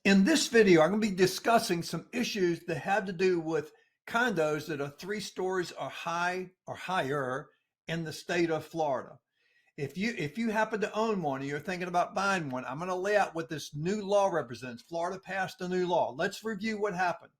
In this video, I'm going to be discussing some issues that have to do with condos that are 3 stories or higher in the state of Florida. If you happen to own one or you're thinking about buying one, I'm going to lay out what this new law represents. Florida passed a new law. Let's review what happened.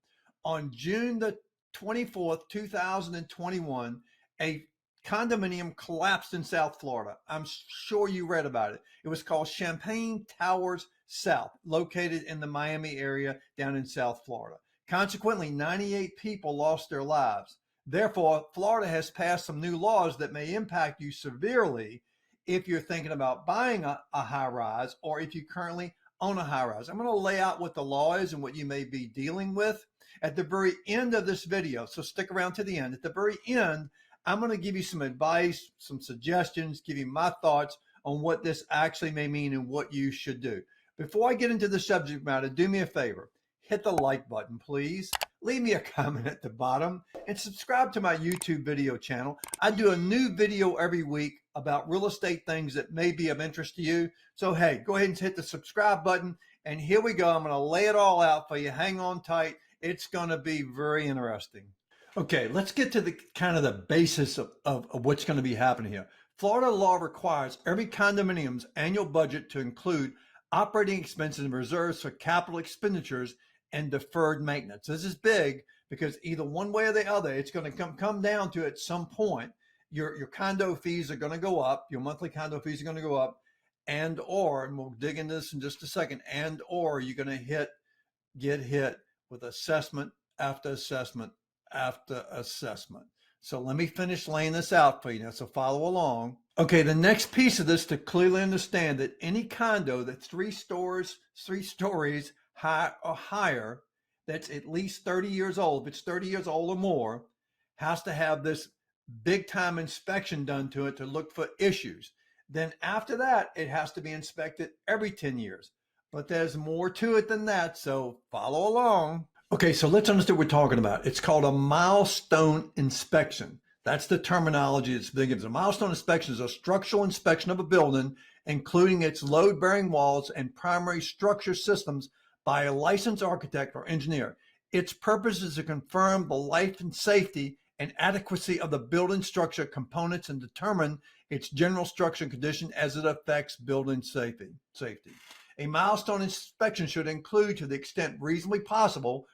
On June the 24th, 2021, a condominium collapsed in South Florida. I'm sure you read about it. It was called Champagne Towers South, located in the Miami area down in South Florida. Consequently, 98 people lost their lives. Therefore, Florida has passed some new laws that may impact you severely if you're thinking about buying a high rise or if you currently own a high rise. I'm going to lay out what the law is and what you may be dealing with at the very end of this video. So stick around to the end. At the very end, I'm going to give you some advice, some suggestions, give you my thoughts on what this actually may mean and what you should do. Before I get into the subject matter, do me a favor. Hit the like button, please. Leave me a comment at the bottom and subscribe to my YouTube video channel. I do a new video every week about real estate things that may be of interest to you. So, hey, go ahead and hit the subscribe button. And here we go. I'm going to lay it all out for you. Hang on tight. It's going to be very interesting. Okay, let's get to the kind of the basis of what's going to be happening here. Florida law requires every condominium's annual budget to include operating expenses and reserves for capital expenditures and deferred maintenance. This is big because either one way or the other, it's going to come down to at some point, your condo fees are going to go up, your monthly condo fees are going to go up, and we'll dig into this in just a second, or you're going to get hit with assessment after assessment after assessment. So let me finish laying this out for you now, so follow along. Okay, the next piece of this to clearly understand that any condo that's 3 stories high or higher, that's at least 30 years old, if it's 30 years old or more, has to have this big time inspection done to it to look for issues. Then after that, it has to be inspected every 10 years. But there's more to it than that, so follow along. Okay, so let's understand what we're talking about. It's called a milestone inspection. That's the terminology it's big. A milestone inspection is a structural inspection of a building, including its load-bearing walls and primary structure systems by a licensed architect or engineer. Its purpose is to confirm the life and safety and adequacy of the building structure components and determine its general structure and condition as it affects building safety. A milestone inspection should include, to the extent reasonably possible,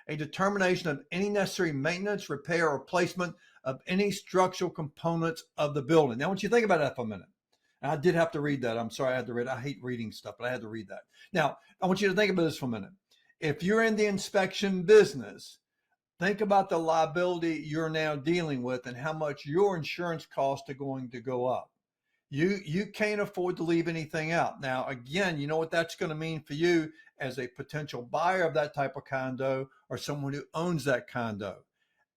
a determination of any necessary maintenance, repair, or replacement of any structural components of the building. Now, I want you to think about that for a minute. And I did have to read that. I'm sorry I had to read it. I hate reading stuff, but I had to read that. Now, I want you to think about this for a minute. If you're in the inspection business, think about the liability you're now dealing with and how much your insurance costs are going to go up. You can't afford to leave anything out. Now, again, you know what that's going to mean for you as a potential buyer of that type of condo or someone who owns that condo.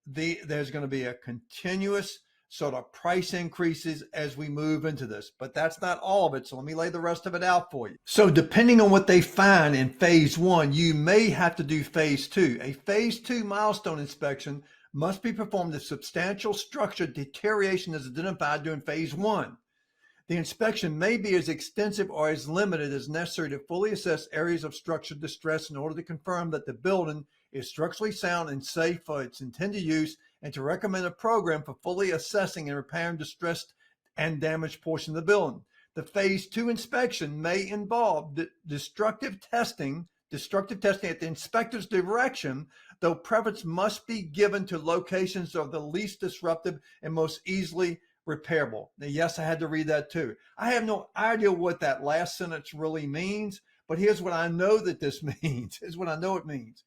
There's going to be a continuous sort of price increases as we move into this, but that's not all of it. So let me lay the rest of it out for you. So depending on what they find in phase 1, you may have to do phase 2. A phase 2 milestone inspection must be performed if substantial structure deterioration is identified during phase 1. The inspection may be as extensive or as limited as necessary to fully assess areas of structural distress in order to confirm that the building is structurally sound and safe for its intended use, and to recommend a program for fully assessing and repairing distressed and damaged portion of the building. The phase 2 inspection may involve destructive testing at the inspector's direction, though preference must be given to locations that are the least disruptive and most easily repairable. Now, yes, I had to read that too. I have no idea what that last sentence really means, but here's what I know that this means. Here's what I know it means.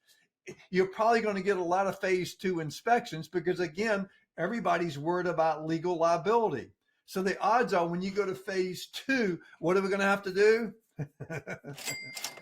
You're probably going to get a lot of phase 2 inspections because, again, everybody's worried about legal liability. So the odds are when you go to phase 2, what are we going to have to do?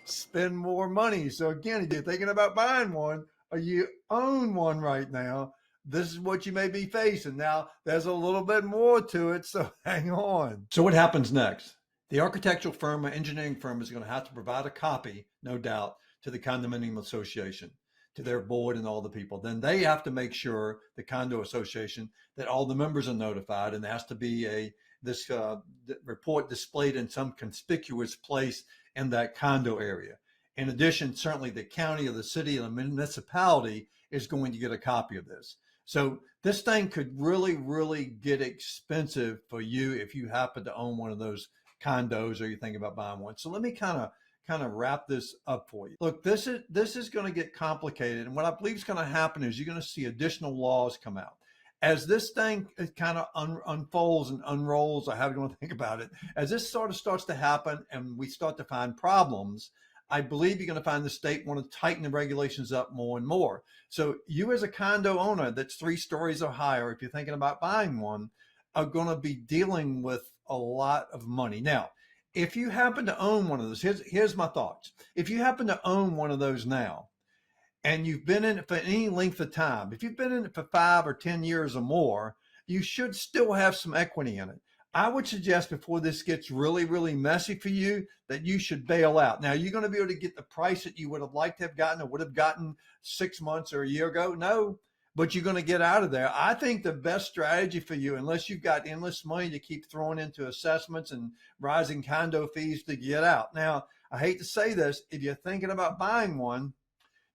Spend more money. So again, if you're thinking about buying one or you own one right now, this is what you may be facing. Now, there's a little bit more to it, so hang on. So what happens next? The architectural firm or engineering firm is going to have to provide a copy, no doubt, to the condominium association, to their board and all the people. Then they have to make sure, the condo association, that all the members are notified, and there has to be this report displayed in some conspicuous place in that condo area. In addition, certainly the county or the city or the municipality is going to get a copy of this. So this thing could really, really get expensive for you if you happen to own one of those condos or you think about buying one. So let me kind of wrap this up for you. Look, this is going to get complicated, and what I believe is going to happen is you're going to see additional laws come out as this thing kind of unfolds and unrolls, or however you want to think about it. As this sort of starts to happen and we start to find problems, I believe you're going to find the state want to tighten the regulations up more and more. So you as a condo owner that's 3 stories or higher, if you're thinking about buying one, are going to be dealing with a lot of money. Now, if you happen to own one of those, here's my thoughts. If you happen to own one of those now, and you've been in it for any length of time, if you've been in it for 5 or 10 years or more, you should still have some equity in it. I would suggest before this gets really, really messy for you that you should bail out. Now, you're going to be able to get the price that you would have liked to have gotten or would have gotten 6 months or a year ago. No, but you're going to get out of there. I think the best strategy for you, unless you've got endless money to keep throwing into assessments and rising condo fees, to get out. Now, I hate to say this, if you're thinking about buying one,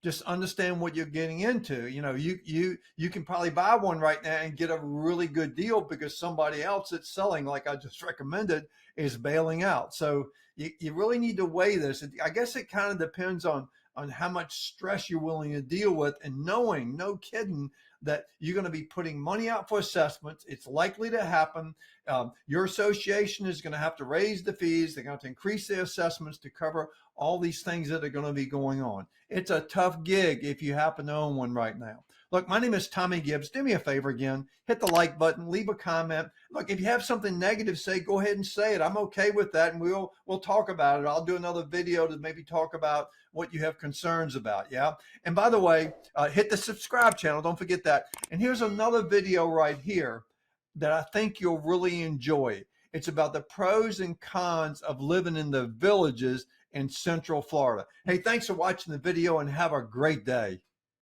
just understand what you're getting into. You know, you can probably buy one right now and get a really good deal because somebody else that's selling, like I just recommended, is bailing out. So you really need to weigh this. I guess it kind of depends on how much stress you're willing to deal with, and knowing, no kidding, that you're going to be putting money out for assessments. It's likely to happen. Your association is going to have to raise the fees. They're going to have to increase their assessments to cover all these things that are going to be going on. It's a tough gig if you happen to own one right now. Look, my name is Tommy Gibbs. Do me a favor again, hit the like button, leave a comment. Look, if you have something negative, say, go ahead and say it. I'm okay with that, and we'll talk about it. I'll do another video to maybe talk about what you have concerns about, yeah? And by the way, hit the subscribe channel. Don't forget that. And here's another video right here that I think you'll really enjoy. It's about the pros and cons of living in the villages in Central Florida. Hey, thanks for watching the video and have a great day.